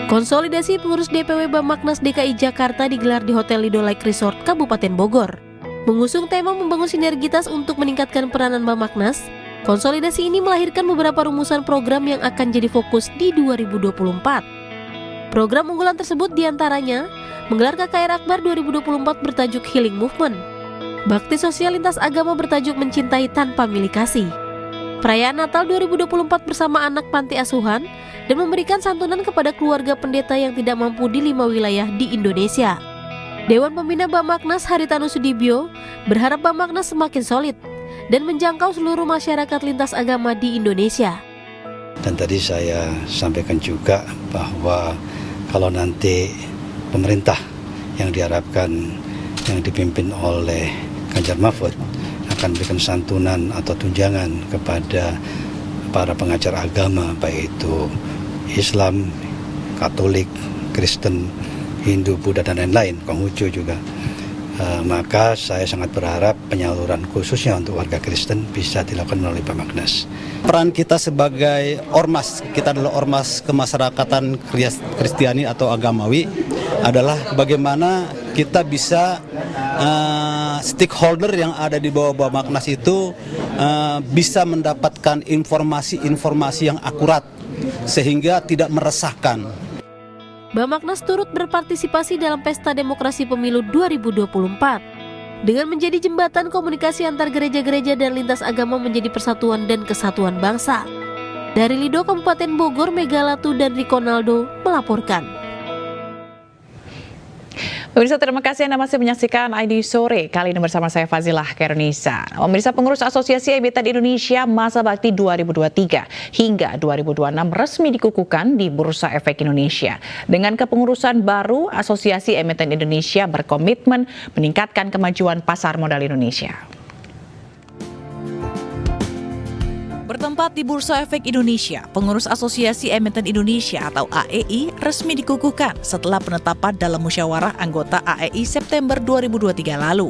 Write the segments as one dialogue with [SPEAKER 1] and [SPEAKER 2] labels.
[SPEAKER 1] Konsolidasi pengurus DPW Bammaknas DKI Jakarta digelar di Hotel Lido Lake Resort, Kabupaten Bogor. Mengusung tema membangun sinergitas untuk meningkatkan peranan Bammaknas, konsolidasi ini melahirkan beberapa rumusan program yang akan jadi fokus di 2024. Program unggulan tersebut diantaranya menggelar KKR Akbar 2024 bertajuk Healing Movement, bakti sosial lintas agama bertajuk Mencintai Tanpa Milih Kasih, perayaan Natal 2024 bersama anak panti asuhan, dan memberikan santunan kepada keluarga pendeta yang tidak mampu di 5 wilayah di Indonesia. Dewan Pembina Bammaknas Haritanu Sudibyo berharap Bammaknas semakin solid dan menjangkau seluruh masyarakat lintas agama di Indonesia.
[SPEAKER 2] Dan tadi saya sampaikan juga bahwa kalau nanti pemerintah yang diharapkan yang dipimpin oleh Ganjar Mahfud akan berikan santunan atau tunjangan kepada para pengajar agama, baik itu Islam, Katolik, Kristen, Hindu, Buddha, dan lain-lain, Konghucu juga. Maka saya sangat berharap penyaluran khususnya untuk warga Kristen bisa dilakukan melalui Bammaknas.
[SPEAKER 3] Peran kita sebagai ormas, kita adalah ormas kemasyarakatan Kristiani atau agamawi, adalah bagaimana kita bisa stakeholder yang ada di bawah Bammaknas itu bisa mendapatkan informasi-informasi yang akurat sehingga tidak meresahkan.
[SPEAKER 1] Bammaknas turut berpartisipasi dalam Pesta Demokrasi Pemilu 2024 dengan menjadi jembatan komunikasi antar gereja-gereja dan lintas agama menjadi persatuan dan kesatuan bangsa. Dari Lido Kabupaten Bogor, Megalatu dan Rikonaldo melaporkan.
[SPEAKER 4] Pemirsa, terima kasih Anda masih menyaksikan ID Sore. Kali ini bersama saya Fazilah Khairunisa. Pemirsa, pengurus Asosiasi Emiten Indonesia Masa Bakti 2023 hingga 2026 resmi dikukuhkan di Bursa Efek Indonesia. Dengan kepengurusan baru, Asosiasi Emiten Indonesia berkomitmen meningkatkan kemajuan pasar modal Indonesia. Bertempat di Bursa Efek Indonesia, pengurus Asosiasi Emiten Indonesia atau AEI resmi dikukuhkan setelah penetapan dalam musyawarah anggota AEI September 2023 lalu.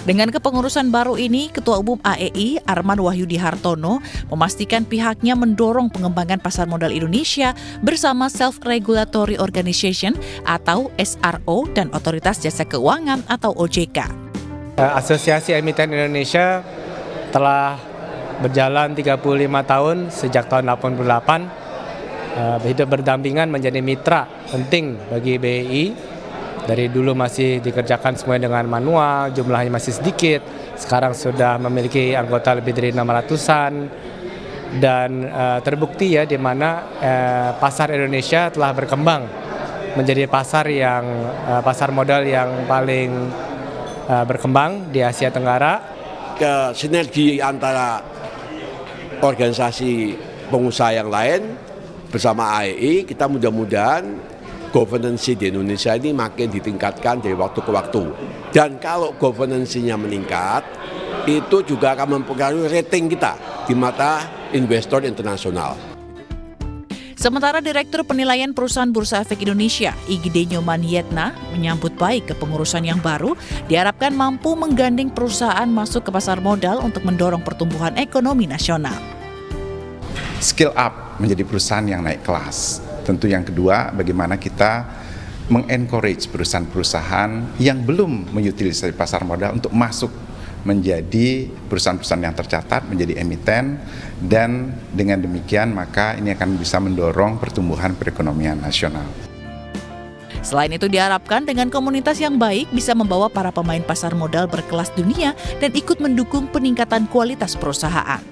[SPEAKER 4] Dengan kepengurusan baru ini, Ketua Umum AEI Arman Wahyudi Hartono memastikan pihaknya mendorong pengembangan pasar modal Indonesia bersama Self-Regulatory Organization atau SRO dan Otoritas Jasa Keuangan atau OJK.
[SPEAKER 5] Asosiasi Emiten Indonesia telah berjalan 35 tahun sejak tahun 88, hidup berdampingan menjadi mitra penting bagi BEI. Dari dulu masih dikerjakan semuanya dengan manual, jumlahnya masih sedikit, sekarang sudah memiliki anggota lebih dari 600-an, dan terbukti ya di mana pasar Indonesia telah berkembang menjadi pasar modal yang paling berkembang di Asia Tenggara.
[SPEAKER 6] Sinergi antara organisasi pengusaha yang lain bersama AEI, kita mudah-mudahan governance di Indonesia ini makin ditingkatkan dari waktu ke waktu. Dan kalau governance-nya meningkat, itu juga akan mempengaruhi rating kita di mata investor internasional.
[SPEAKER 4] Sementara Direktur Penilaian Perusahaan Bursa Efek Indonesia, Igede Nyoman Yetna, menyambut baik kepengurusan yang baru, diharapkan mampu menggandeng perusahaan masuk ke pasar modal untuk mendorong pertumbuhan ekonomi nasional.
[SPEAKER 7] Skill up menjadi perusahaan yang naik kelas. Tentu yang kedua, bagaimana kita mengencourage perusahaan-perusahaan yang belum mengutilisasi pasar modal untuk masuk menjadi perusahaan-perusahaan yang tercatat, menjadi emiten, dan dengan demikian maka ini akan bisa mendorong pertumbuhan perekonomian nasional.
[SPEAKER 4] Selain itu diharapkan dengan komunitas yang baik bisa membawa para pemain pasar modal berkelas dunia dan ikut mendukung peningkatan kualitas perusahaan.